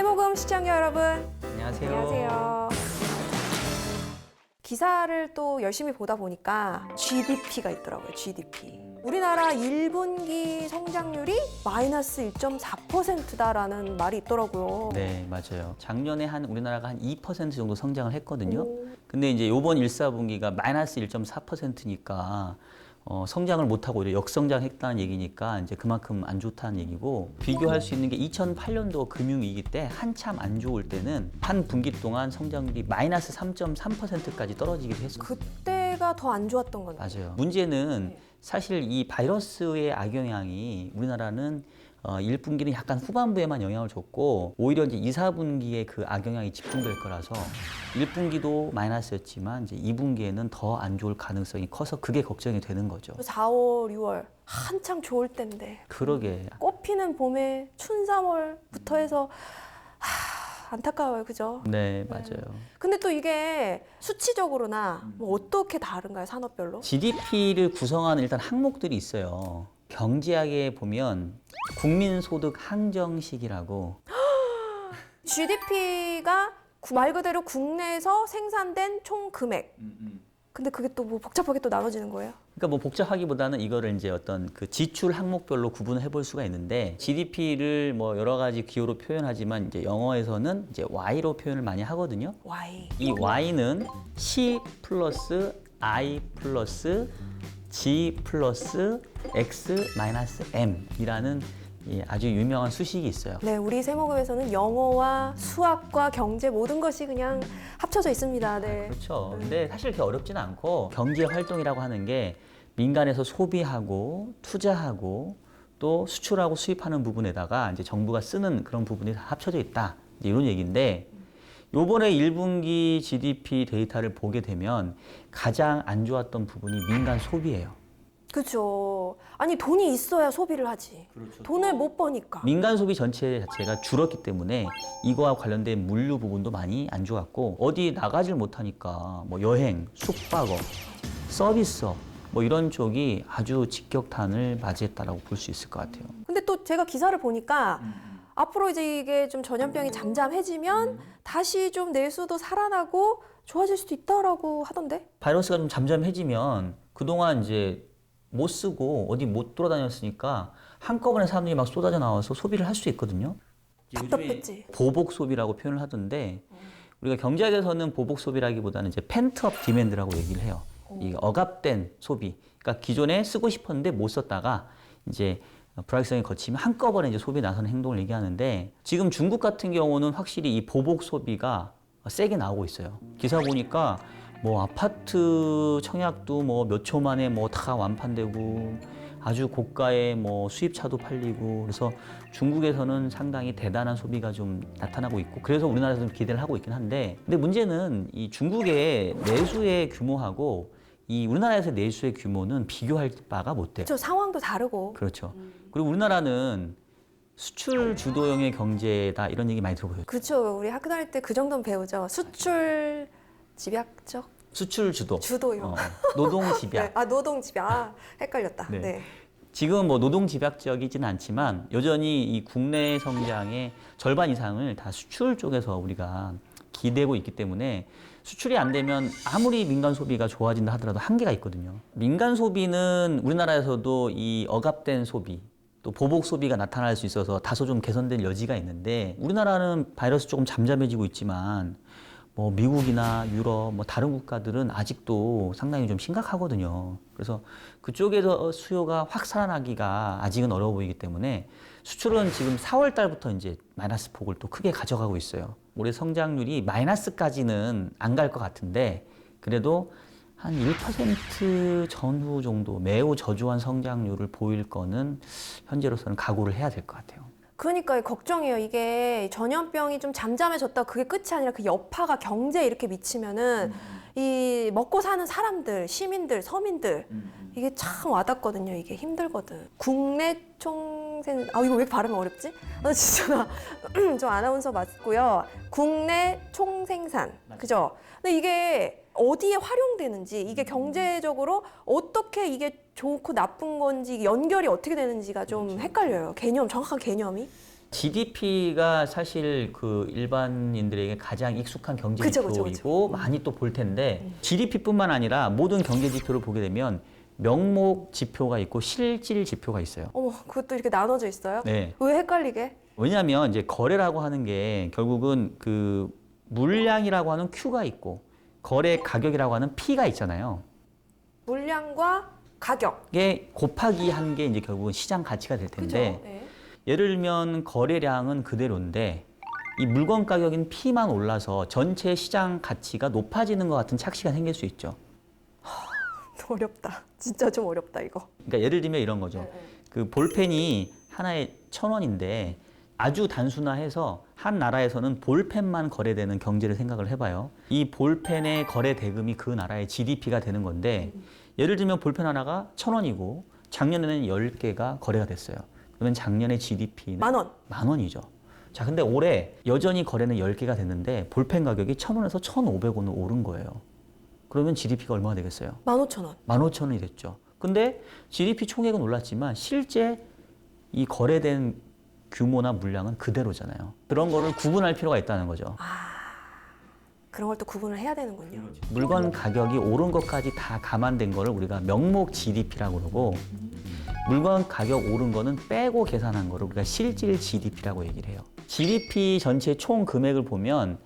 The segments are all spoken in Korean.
세모금 시청자 여러분, 안녕하세요. 안녕하세요. 기사를 또 열심히 보다 보니까 GDP가 있더라고요. GDP. 우리나라 1분기 성장률이 마이너스 1.4%다라는 말이 있더라고요. 네, 맞아요. 작년에 우리나라가 한 2% 정도 성장을 했거든요. 오. 근데 이제 요번 1사분기가 마이너스 1.4%니까 성장을 못하고 오히려 역성장했다는 얘기니까 이제 그만큼 안 좋다는 얘기고, 비교할 수 있는 게 2008년도 금융위기 때 한참 안 좋을 때는 한 분기 동안 성장률이 마이너스 3.3%까지 떨어지기도 했어요. 그때가 더 안 좋았던 건데. 맞아요. 문제는 사실 이 바이러스의 악영향이 우리나라는 1분기는 약간 후반부에만 영향을 줬고, 오히려 이제 2, 4분기에 그 악영향이 집중될 거라서 1분기도 마이너스였지만 이제 2분기에는 더 안 좋을 가능성이 커서 그게 걱정이 되는 거죠. 4, 5, 6월 한창 좋을 때인데. 그러게. 꽃피는 봄에 춘3월부터 해서 안타까워요. 그죠? 네, 맞아요. 근데 또 이게 수치적으로나 뭐 어떻게 다른가요? 산업별로? GDP를 구성하는 일단 항목들이 있어요. 경제학에 보면 국민소득 항정식이라고. GDP가 말 그대로 국내에서 생산된 총 금액. 근데 그게 또 뭐 복잡하게 또 나눠지는 거예요? 그러니까 뭐 복잡하기보다는 이거를 이제 어떤 그 지출 항목별로 구분을 해볼 수가 있는데, GDP를 뭐 여러 가지 기호로 표현하지만 이제 영어에서는 이제 Y로 표현을 많이 하거든요. Y. 이 Y는 C 플러스 I 플러스 G 플러스 X 마이너스 M이라는 아주 유명한 수식이 있어요. 네, 우리 세모금에서는 영어와 수학과 경제 모든 것이 그냥 합쳐져 있습니다. 네. 그렇죠. 근데 사실 그렇게 어렵지는 않고, 경제 활동이라고 하는 게 민간에서 소비하고 투자하고 또 수출하고 수입하는 부분에다가 이제 정부가 쓰는 그런 부분이 다 합쳐져 있다, 이제 이런 얘기인데, 요번에 1분기 GDP 데이터를 보게 되면 가장 안 좋았던 부분이 민간 소비예요. 그렇죠. 아니 돈이 있어야 소비를 하지. 그렇죠. 돈을 못 버니까. 민간 소비 전체 자체가 줄었기 때문에 이거와 관련된 물류 부분도 많이 안 좋았고, 어디 나가질 못하니까 뭐 여행, 숙박업, 서비스업 뭐 이런 쪽이 아주 직격탄을 맞이했다라고 볼 수 있을 것 같아요. 근데 또 제가 기사를 보니까 앞으로 이제 이게 좀 전염병이 잠잠해지면 다시 좀 내수도 살아나고 좋아질 수도 있다라고 하던데. 바이러스가 좀 잠잠해지면 그동안 이제 못 쓰고 어디 못 돌아다녔으니까 한꺼번에 사람들이 막 쏟아져 나와서 소비를 할 수 있거든요. 답답했지. 보복 소비라고 표현을 하던데, 우리가 경제학에서는 보복 소비라기보다는 이제 펜트업 디맨드라고 얘기를 해요. 이 억압된 소비. 그러니까 기존에 쓰고 싶었는데 못 썼다가 이제 불확실성이 거치면 한꺼번에 이제 소비에 나서는 행동을 얘기하는데, 지금 중국 같은 경우는 확실히 이 보복 소비가 세게 나오고 있어요. 기사 보니까 뭐 아파트 청약도 뭐 몇 초 만에 뭐 다 완판되고, 아주 고가의 뭐 수입차도 팔리고, 그래서 중국에서는 상당히 대단한 소비가 좀 나타나고 있고, 그래서 우리나라에서는 기대를 하고 있긴 한데, 근데 문제는 이 중국의 내수의 규모하고 이 우리나라에서 내수의 규모는 비교할 바가 못 돼요. 저 상황도 다르고. 그렇죠. 그리고 우리나라는 수출 주도형의 경제다, 이런 얘기 많이 들어보셨죠? 그렇죠. 우리 학교 다닐 때 그 정도는 배우죠. 수출 집약적 수출 주도형. 노동 집약. 네. 아 노동 집약. 헷갈렸다. 네. 네. 지금은 뭐 노동 집약적이지는 않지만 여전히 이 국내 성장의 절반 이상을 다 수출 쪽에서 우리가 기대고 있기 때문에, 수출이 안 되면 아무리 민간 소비가 좋아진다 하더라도 한계가 있거든요. 민간 소비는 우리나라에서도 이 억압된 소비, 또 보복 소비가 나타날 수 있어서 다소 좀 개선될 여지가 있는데, 우리나라는 바이러스 조금 잠잠해지고 있지만 뭐 미국이나 유럽, 뭐 다른 국가들은 아직도 상당히 좀 심각하거든요. 그래서 그쪽에서 수요가 확 살아나기가 아직은 어려워 보이기 때문에, 수출은 지금 4월 달부터 이제 마이너스 폭을 또 크게 가져가고 있어요. 올해 성장률이 마이너스까지는 안 갈 것 같은데, 그래도 한 1% 전후 정도 매우 저조한 성장률을 보일 거는 현재로서는 각오를 해야 될 것 같아요. 그러니까 걱정이에요. 이게 전염병이 좀 잠잠해졌다 그게 끝이 아니라 그 여파가 경제에 이렇게 미치면은 이 먹고 사는 사람들, 시민들, 서민들 이게 참 와닿거든요. 이게 힘들거든. 국내 총생 이거 왜 이렇게 발음이 어렵지? 진짜 저 아나운서 맞고요. 국내 총생산. 그죠? 근데 이게 어디에 활용되는지, 이게 경제적으로 어떻게 이게 좋고 나쁜 건지 연결이 어떻게 되는지가 좀 헷갈려요. 정확한 개념이. GDP가 사실 그 일반인들에게 가장 익숙한 경제 그쵸, 지표이고 그쵸. 많이 또 볼 텐데 GDP뿐만 아니라 모든 경제 지표를 보게 되면 명목 지표가 있고 실질 지표가 있어요. 어머, 그것도 이렇게 나눠져 있어요? 네. 왜 헷갈리게? 왜냐하면 이제 거래라고 하는 게 결국은 그 물량이라고 하는 Q가 있고 거래 가격이라고 하는 P가 있잖아요. 물량과 가격. 이게 곱하기 한 게 이제 결국은 시장 가치가 될 그죠? 텐데 네. 예를 들면 거래량은 그대로인데 이 물건 가격인 P만 올라서 전체 시장 가치가 높아지는 것 같은 착시가 생길 수 있죠. 어렵다. 진짜 좀 어렵다 이거. 그러니까 예를 들면 이런 거죠. 그 볼펜이 하나에 1,000원인데 아주 단순화해서 한 나라에서는 볼펜만 거래되는 경제를 생각을 해봐요. 이 볼펜의 거래 대금이 그 나라의 GDP가 되는 건데 예를 들면 볼펜 하나가 1,000원이고 작년에는 10개가 거래가 됐어요. 그러면 작년의 GDP는 10,000원. 10,000원이죠. 자, 근데 올해 여전히 거래는 10개가 됐는데 볼펜 가격이 1,000원에서 1,500원으로 오른 거예요. 그러면 GDP가 얼마가 되겠어요? 15,000원. 15,000원이 됐죠. 근데 GDP 총액은 올랐지만 실제 이 거래된 규모나 물량은 그대로잖아요. 그런 거를 구분할 필요가 있다는 거죠. 그런 걸 또 구분을 해야 되는군요. 물건 가격이 오른 것까지 다 감안된 거를 우리가 명목 GDP라고 그러고 물건 가격 오른 거는 빼고 계산한 거를 우리가 실질 GDP라고 얘기를 해요. GDP 전체 총 금액을 보면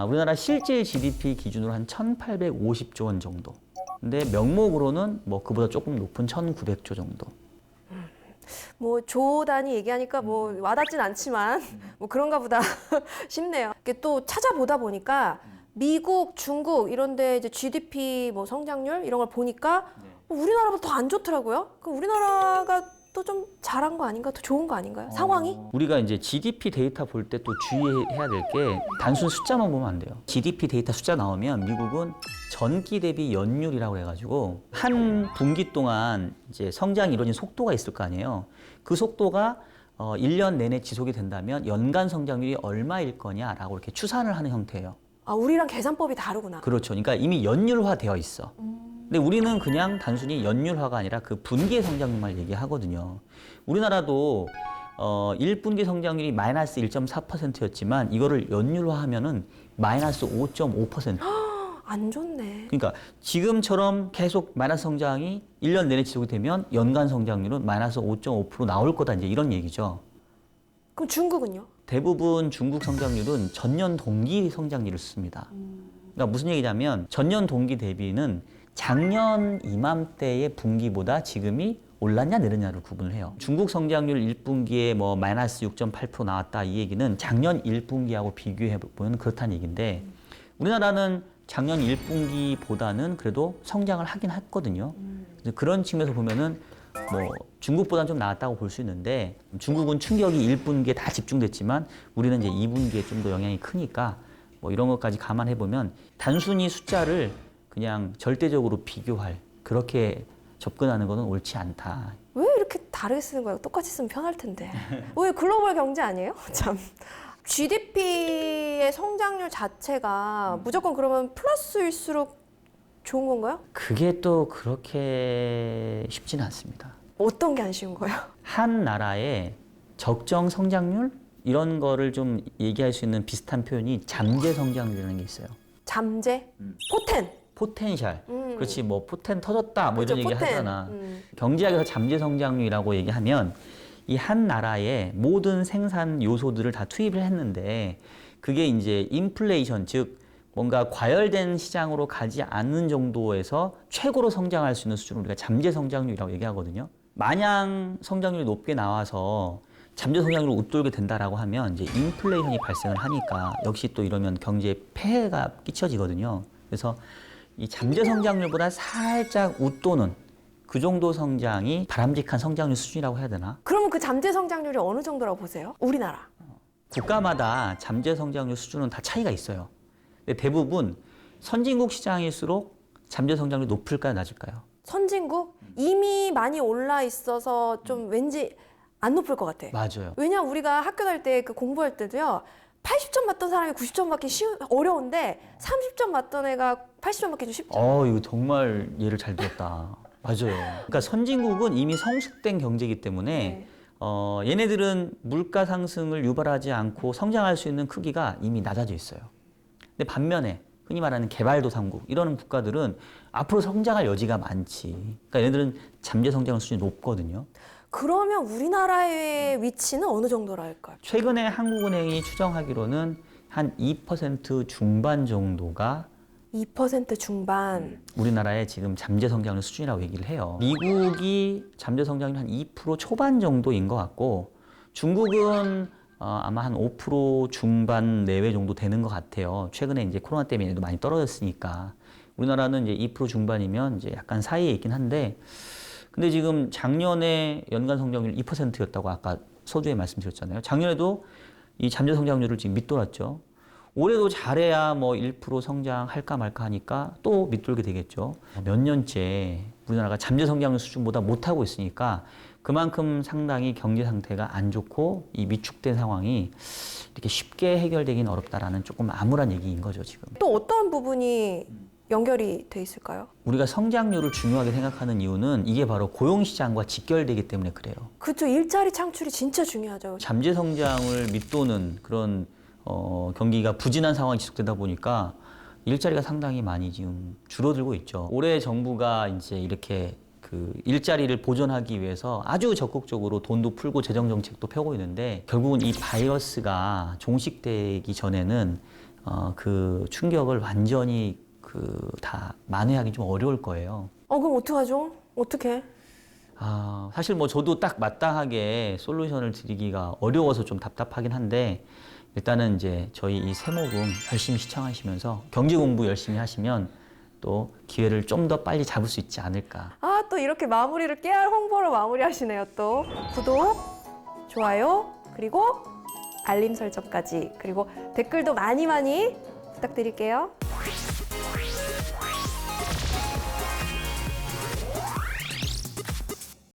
우리나라 실질 GDP 기준으로 한 1,850조 원 정도. 근데 명목으로는 뭐 그보다 조금 높은 1,900조 정도. 뭐 조 단위 얘기하니까 뭐 와닿진 않지만 뭐 그런가 보다 싶네요. 이게 또 찾아보다 보니까 미국, 중국 이런 데 이제 GDP 뭐 성장률 이런 걸 보니까 우리나라보다 더 안 좋더라고요. 그럼 우리나라가 또 좀 잘한 거 아닌가? 더 좋은 거 아닌가요? 상황이? 우리가 이제 GDP 데이터 볼 때 또 주의해야 될 게 단순 숫자만 보면 안 돼요. GDP 데이터 숫자 나오면 미국은 전기 대비 연율이라고 해가지고 한 분기 동안 이제 성장이 이루어진 속도가 있을 거 아니에요. 그 속도가 1년 내내 지속이 된다면 연간 성장률이 얼마일 거냐라고 이렇게 추산을 하는 형태예요. 아, 우리랑 계산법이 다르구나. 그렇죠. 그러니까 이미 연율화되어 있어. 근데 우리는 그냥 단순히 연율화가 아니라 그 분기의 성장률만 얘기하거든요. 우리나라도 1분기 성장률이 마이너스 1.4%였지만 이거를 연율화하면은 마이너스 5.5%. 안 좋네. 그러니까 지금처럼 계속 마이너스 성장이 1년 내내 지속이 되면 연간 성장률은 마이너스 5.5% 나올 거다 이제 이런 얘기죠. 그럼 중국은요? 대부분 중국 성장률은 전년 동기 성장률을 씁니다. 그러니까 무슨 얘기냐면 전년 동기 대비는 작년 이맘때의 분기보다 지금이 올랐냐 내렸냐를 구분을 해요. 중국 성장률 1분기에 뭐 마이너스 6.8% 나왔다 이 얘기는 작년 1분기하고 비교해 보면 그렇다는 얘기인데 우리나라는 작년 1분기보다는 그래도 성장을 하긴 했거든요. 그래서 그런 측면에서 보면은 뭐 중국보다는 좀 나았다고 볼 수 있는데 중국은 충격이 1분기에 다 집중됐지만 우리는 이제 2분기에 좀 더 영향이 크니까 뭐 이런 것까지 감안해 보면 단순히 숫자를 그냥 절대적으로 비교할 그렇게 접근하는 것은 옳지 않다. 왜 이렇게 다르게 쓰는 거예요? 똑같이 쓰면 편할 텐데. 왜 글로벌 경제 아니에요? 참. GDP의 성장률 자체가 무조건 그러면 플러스일수록 좋은 건가요? 그게 또 그렇게 쉽지는 않습니다. 어떤 게 안 쉬운 거예요? 한 나라의 적정 성장률 이런 거를 좀 얘기할 수 있는 비슷한 표현이 잠재 성장률이라는 게 있어요. 잠재? 포텐? 포텐셜. 그렇지 뭐 포텐 터졌다 뭐 이런 그죠, 얘기 포텐. 하잖아. 경제학에서 잠재 성장률이라고 얘기하면 이 한 나라의 모든 생산 요소들을 다 투입을 했는데 그게 이제 인플레이션 즉 뭔가 과열된 시장으로 가지 않는 정도에서 최고로 성장할 수 있는 수준을 우리가 잠재 성장률이라고 얘기하거든요. 마냥 성장률이 높게 나와서 잠재 성장률을 웃돌게 된다라고 하면 이제 인플레이션이 발생을 하니까 역시 또 이러면 경제에 폐해가 끼쳐지거든요. 그래서 이 잠재 성장률보다 살짝 웃도는 그 정도 성장이 바람직한 성장률 수준이라고 해야 되나? 그러면 그 잠재 성장률이 어느 정도라고 보세요? 우리나라. 국가마다 잠재 성장률 수준은 다 차이가 있어요. 근데 대부분 선진국 시장일수록 잠재 성장률이 높을까요, 낮을까요? 선진국? 이미 많이 올라 있어서 좀 왠지 안 높을 것 같아. 맞아요. 왜냐 우리가 학교 다닐 때 그 공부할 때도요. 80점 맞던 사람이 90점 맞기 어려운데 30점 맞던 애가 80점 맞기 좀 쉽죠. 이거 정말 예를 잘 들었다. 맞아요. 그러니까 선진국은 이미 성숙된 경제이기 때문에 얘네들은 물가 상승을 유발하지 않고 성장할 수 있는 크기가 이미 낮아져 있어요. 근데 반면에 흔히 말하는 개발도상국 이런 국가들은 앞으로 성장할 여지가 많지. 그러니까 얘네들은 잠재 성장 수준이 높거든요. 그러면 우리나라의 위치는 어느 정도랄까요? 최근에 한국은행이 추정하기로는 한 2% 중반 정도가 2% 중반. 우리나라의 지금 잠재 성장률 수준이라고 얘기를 해요. 미국이 잠재 성장률 한 2% 초반 정도인 것 같고 중국은 아마 한 5% 중반 내외 정도 되는 것 같아요. 최근에 이제 코로나 때문에 많이 떨어졌으니까. 우리나라는 이제 2% 중반이면 이제 약간 사이에 있긴 한데 근데 지금 작년에 연간 성장률 2%였다고 아까 서두에 말씀드렸잖아요. 작년에도 이 잠재 성장률을 지금 밑돌았죠. 올해도 잘해야 뭐 1% 성장할까 말까 하니까 또 밑돌게 되겠죠. 몇 년째 우리나라가 잠재 성장률 수준보다 못하고 있으니까 그만큼 상당히 경제 상태가 안 좋고 이 위축된 상황이 이렇게 쉽게 해결되긴 어렵다라는 조금 암울한 얘기인 거죠, 지금. 또 어떤 부분이 연결이 돼 있을까요? 우리가 성장률을 중요하게 생각하는 이유는 이게 바로 고용시장과 직결되기 때문에 그래요. 그렇죠. 일자리 창출이 진짜 중요하죠. 잠재 성장을 밑도는 그런 경기가 부진한 상황이 지속되다 보니까 일자리가 상당히 많이 지금 줄어들고 있죠. 올해 정부가 이제 이렇게 그 일자리를 보존하기 위해서 아주 적극적으로 돈도 풀고 재정 정책도 펴고 있는데 결국은 이 바이러스가 종식되기 전에는 그 충격을 완전히 다 만회하기 좀 어려울 거예요. 그럼 어떡하죠? 어떻게? 사실 뭐 저도 딱 마땅하게 솔루션을 드리기가 어려워서 좀 답답하긴 한데 일단은 이제 저희 이 세모금 열심히 시청하시면서 경제 공부 열심히 하시면 또 기회를 좀 더 빨리 잡을 수 있지 않을까. 또 이렇게 마무리를 깨알 홍보로 마무리하시네요. 또 구독, 좋아요, 그리고 알림 설정까지 그리고 댓글도 많이 부탁드릴게요.